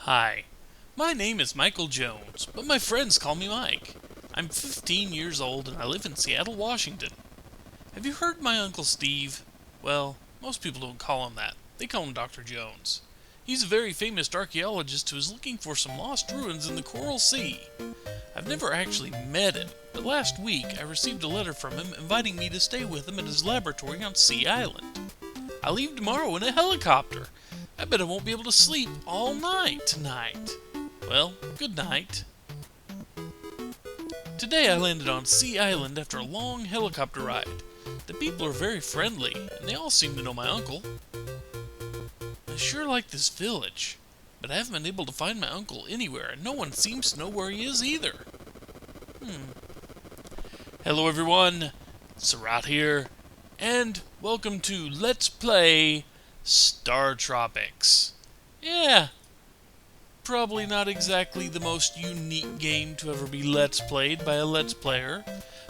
Hi, my name is Michael Jones, but my friends call me Mike. I'm 15 years old and I live in Seattle, Washington. Have you heard my Uncle Steve? Well, most people don't call him that. They call him Dr. Jones. He's a very famous archaeologist who is looking for some lost ruins in the Coral Sea. I've never actually met him, but last week I received a letter from him inviting me to stay with him at his laboratory on Sea Island. I leave tomorrow in a helicopter. I bet I won't be able to sleep all night tonight. Well, good night. Today I landed on Sea Island after a long helicopter ride. The people are very friendly, and they all seem to know my uncle. I sure like this village, but I haven't been able to find my uncle anywhere, and no one seems to know where he is either. Hello everyone, Sarat here, and welcome to Let's Play Startropics. Yeah, probably not exactly the most unique game to ever be Let's Played by a Let's Player,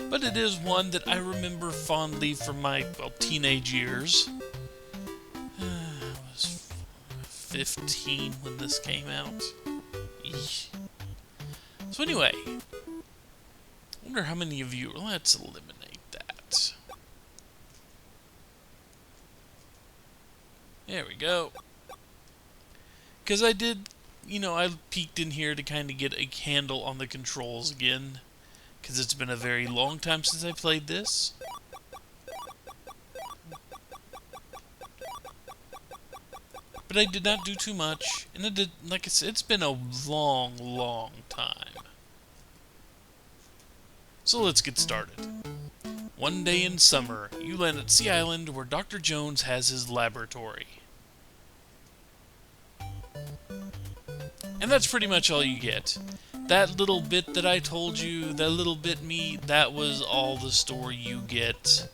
but it is one that I remember fondly from my, teenage years. I was 15 when this came out. Eesh. So anyway, I wonder how many of you... Let's eliminate that. There we go. Because I did, I peeked in here to kind of get a handle on the controls again. Because it's been a very long time since I played this. But I did not do too much. And it did, like I said, it's been a long, long time. So let's get started. One day in summer, you land at Sea Island where Dr. Jones has his laboratory. And that's pretty much all you get. That little bit that I told you, that little bit me, that was all the story you get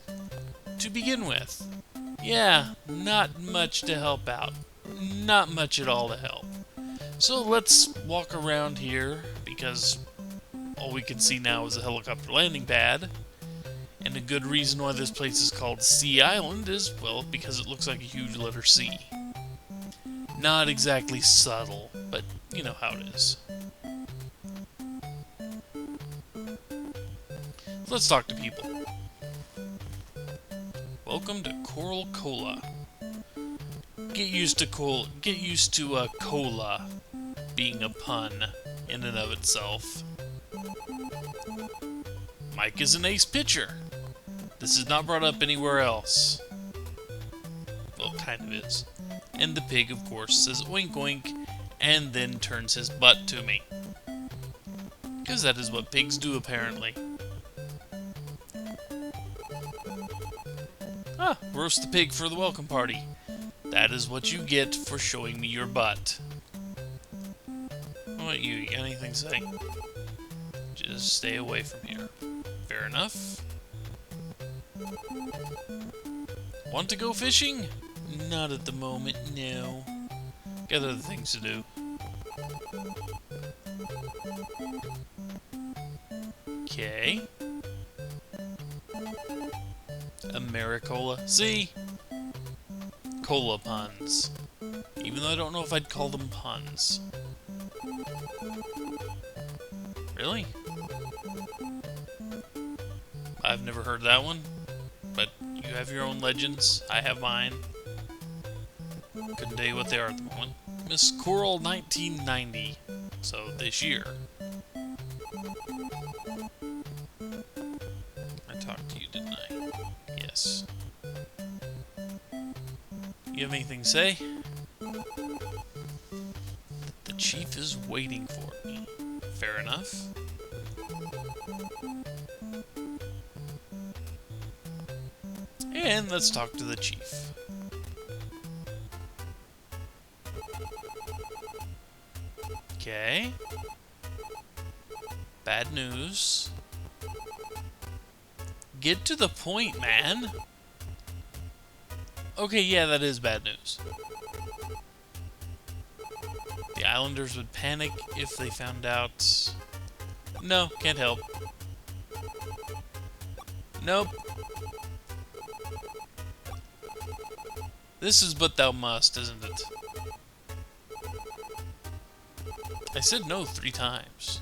to begin with. Yeah, not much to help out. Not much at all to help. So let's walk around here, because all we can see now is a helicopter landing pad. And a good reason why this place is called Sea Island is, well, because it looks like a huge letter C. Not exactly subtle, but you know how it is. Let's talk to people. Welcome to Coral Cola. Get used to cola being a pun in and of itself. Mike is an ace pitcher. This is not brought up anywhere else. Well, kind of is. And the pig, of course, says oink oink, and then turns his butt to me. Because that is what pigs do, apparently. Ah, roast the pig for the welcome party. That is what you get for showing me your butt. What about you? You got anything to say? Just stay away from here. Fair enough. Want to go fishing? Not at the moment, no. Got other things to do. Okay. Americola. See? Cola puns. Even though I don't know if I'd call them puns. Really? I've never heard that one. But you have your own legends. I have mine. Couldn't tell you what they are at the moment. Miss Coral 1990. So this year. I talked to you, didn't I? Yes. You have anything to say? The chief is waiting for me. Fair enough. And let's talk to the chief. Okay. Bad news. Get to the point, man. Okay, yeah, that is bad news. The islanders would panic if they found out... No, can't help. Nope. This is but thou must, isn't it? I said no 3 times.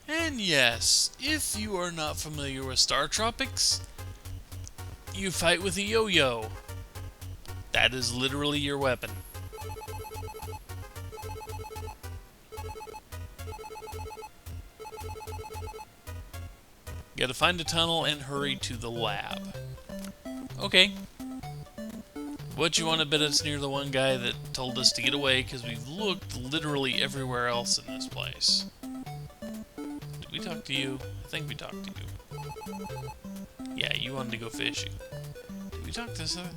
And yes, if you are not familiar with Startropics, you fight with a yo-yo. That is literally your weapon. You gotta find a tunnel and hurry to the lab. Okay. What you want to bet it's near the one guy that told us to get away, because we've looked literally everywhere else in this place. Did we talk to you? I think we talked to you. Yeah, you wanted to go fishing. Did we talk to this other?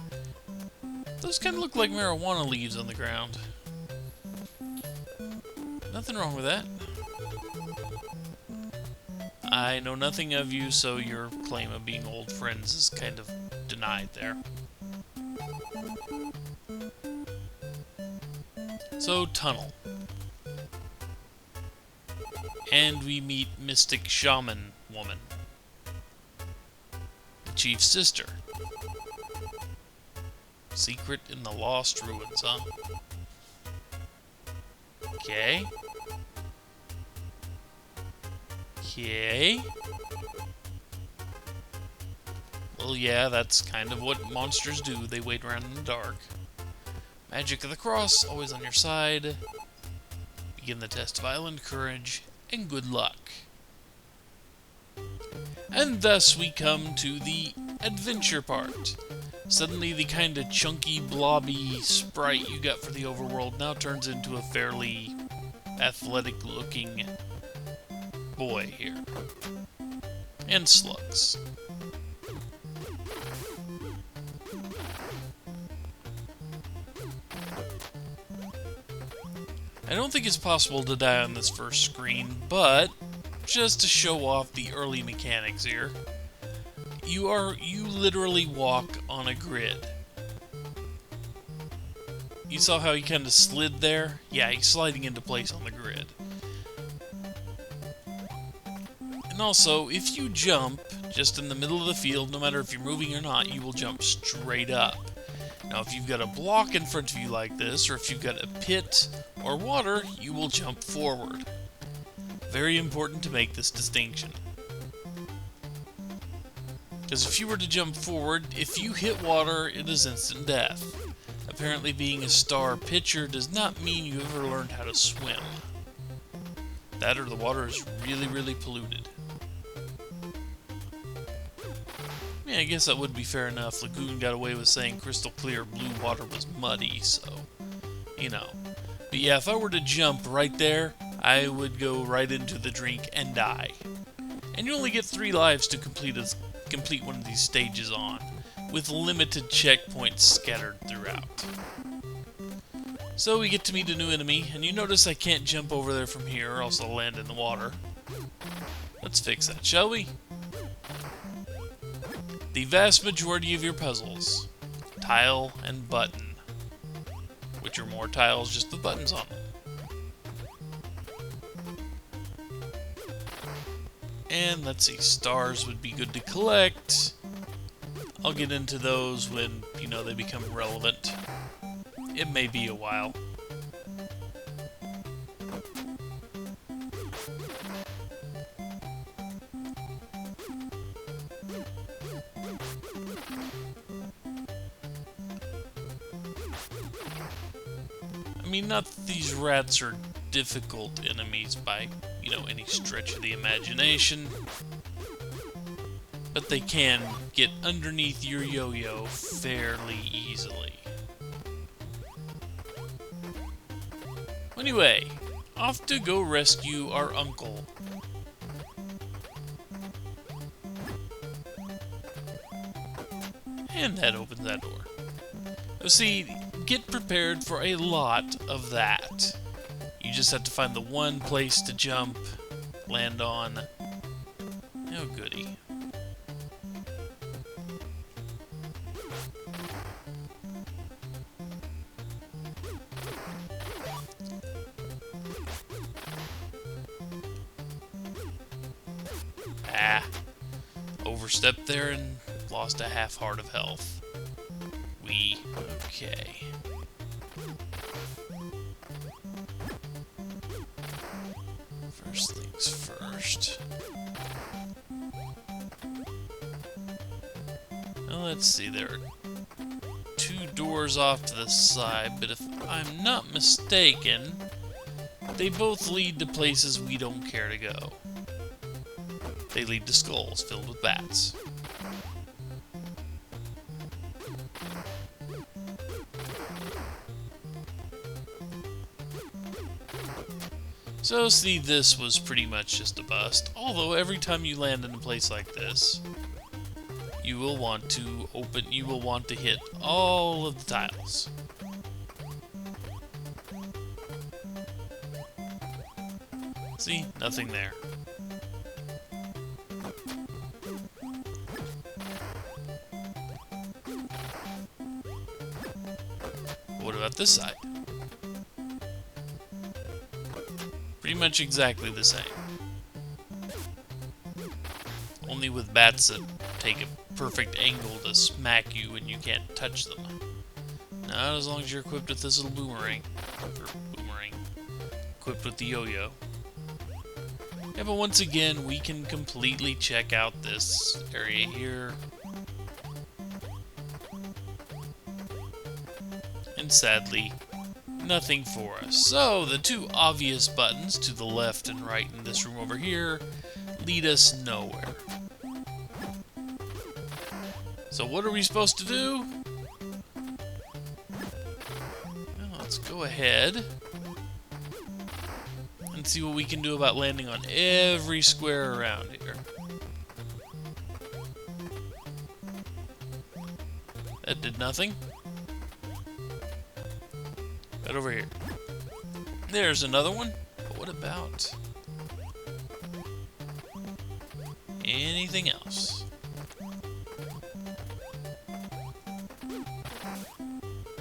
Those kind of look like marijuana leaves on the ground. Nothing wrong with that. I know nothing of you, so your claim of being old friends is kind of denied there. So, tunnel. And we meet Mystic Shaman Woman. The chief's sister. Secret in the Lost Ruins, huh? Okay. Okay. Well, yeah, that's kind of what monsters do. They wait around in the dark. Magic of the Cross, always on your side. Begin the test of island courage, and good luck. And thus we come to the adventure part. Suddenly the kind of chunky, blobby sprite you got for the overworld now turns into a fairly athletic-looking boy here. And slugs. I don't think it's possible to die on this first screen, but just to show off the early mechanics here, you literally walk on a grid. You saw how he kind of slid there? Yeah, he's sliding into place on the grid. And also, if you jump just in the middle of the field, no matter if you're moving or not, you will jump straight up. Now, if you've got a block in front of you like this, or if you've got a pit or water, you will jump forward. Very important to make this distinction. Because if you were to jump forward, if you hit water, it is instant death. Apparently being a star pitcher does not mean you ever learned how to swim. That or the water is really, really polluted. Yeah, I guess that would be fair enough. Lagoon got away with saying crystal clear blue water was muddy, so, you know. But yeah, if I were to jump right there, I would go right into the drink and die. And you only get 3 lives to complete one of these stages on, with limited checkpoints scattered throughout. So we get to meet a new enemy, and you notice I can't jump over there from here, or else I'll land in the water. Let's fix that, shall we? The vast majority of your puzzles, tile and button, which are more tiles just with buttons on them. And let's see, stars would be good to collect. I'll get into those when, you know, they become relevant. It may be a while. I mean, not that these rats are difficult enemies by, you know, any stretch of the imagination, but they can get underneath your yo-yo fairly easily. Anyway, off to go rescue our uncle. And that opens that door. See, get prepared for a lot of that. You just have to find the one place to jump, land on. Oh, goody. Ah. Overstepped there and lost a half heart of health. Okay. first. Well, let's see, there are 2 doors off to the side, but if I'm not mistaken, they both lead to places we don't care to go. They lead to skulls filled with bats. So see, this was pretty much just a bust, although every time you land in a place like this, you will want to hit all of the tiles. See, nothing there. What about this side? Pretty much exactly the same. Only with bats that take a perfect angle to smack you and you can't touch them. Not as long as you're equipped with this little boomerang. Equipped with the yo-yo. Yeah, but once again, we can completely check out this area here. And sadly, nothing for us. So, the 2 obvious buttons to the left and right in this room over here lead us nowhere. So what are we supposed to do? Well, let's go ahead and see what we can do about landing on every square around here. That did nothing. Right over here. There's another one. But what about anything else?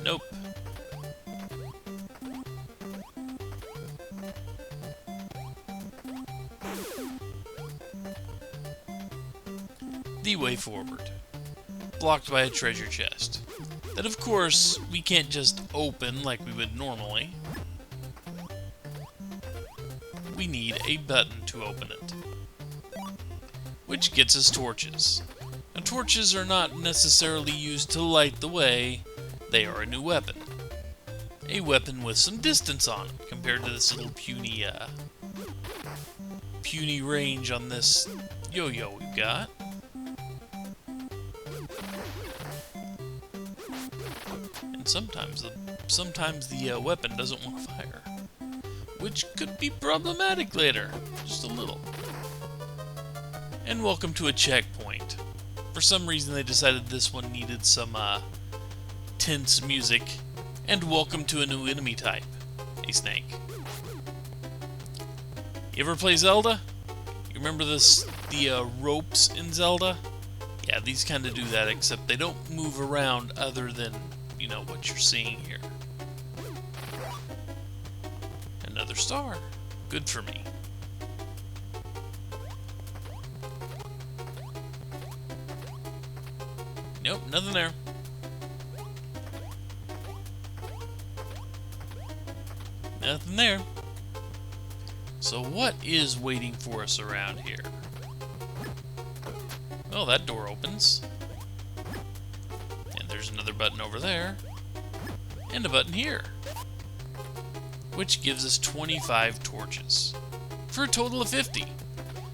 Nope. The way forward. Blocked by a treasure chest. That, of course, we can't just open like we would normally. We need a button to open it. Which gets us torches. Now, torches are not necessarily used to light the way. They are a new weapon. A weapon with some distance on it, compared to this little puny range on this yo-yo we've got. And sometimes the weapon doesn't want to fire, which could be problematic later, just a little. And welcome to a checkpoint. For some reason they decided this one needed some tense music. And welcome to a new enemy type, a snake. You ever play Zelda? You remember the ropes in Zelda? Yeah, these kind of do that, except they don't move around other than, you know, what you're seeing here. Another star. Good for me. Nope, nothing there. Nothing there. So what is waiting for us around here? Well, that door opens. And there's another button over there. And a button here. Which gives us 25 torches. For a total of 50.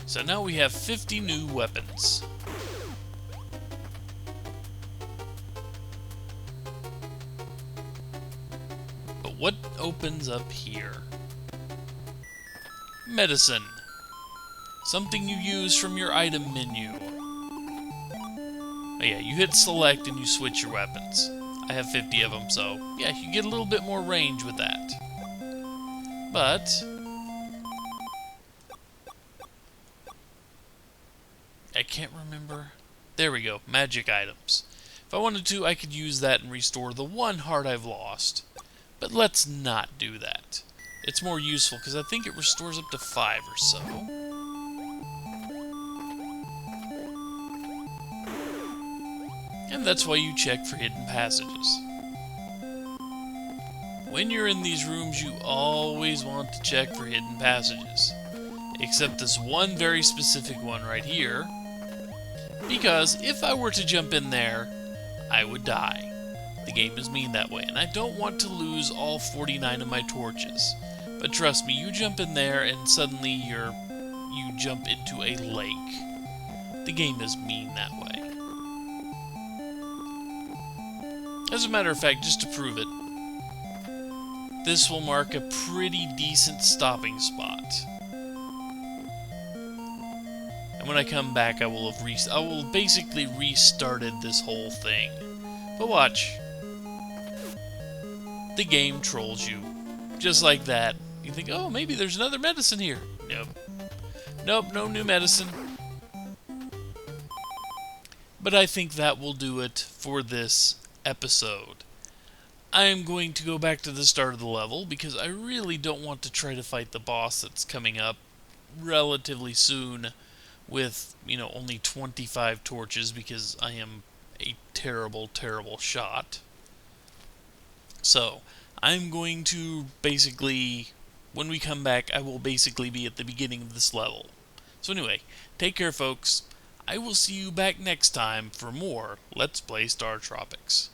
So now we have 50 new weapons. But what opens up here? Medicine. Something you use from your item menu. Oh yeah, you hit select and you switch your weapons. I have 50 of them, so yeah, you get a little bit more range with that. But I can't remember. There we go, magic items. If I wanted to, I could use that and restore the 1 heart I've lost. But let's not do that. It's more useful because I think it restores up to 5 or so. And that's why you check for hidden passages. When you're in these rooms, you always want to check for hidden passages. Except this one very specific one right here. Because if I were to jump in there, I would die. The game is mean that way, and I don't want to lose all 49 of my torches. But trust me, you jump in there and suddenly you jump into a lake. The game is mean that way. As a matter of fact, just to prove it, this will mark a pretty decent stopping spot. And when I come back, I will basically restarted this whole thing. But watch. The game trolls you. Just like that. You think, oh, maybe there's another medicine here. Nope. Nope, no new medicine. But I think that will do it for this episode. I am going to go back to the start of the level because I really don't want to try to fight the boss that's coming up relatively soon with, only 25 torches because I am a terrible, terrible shot. So, I'm going to basically, when we come back, I will basically be at the beginning of this level. So anyway, take care folks. I will see you back next time for more Let's Play Startropics.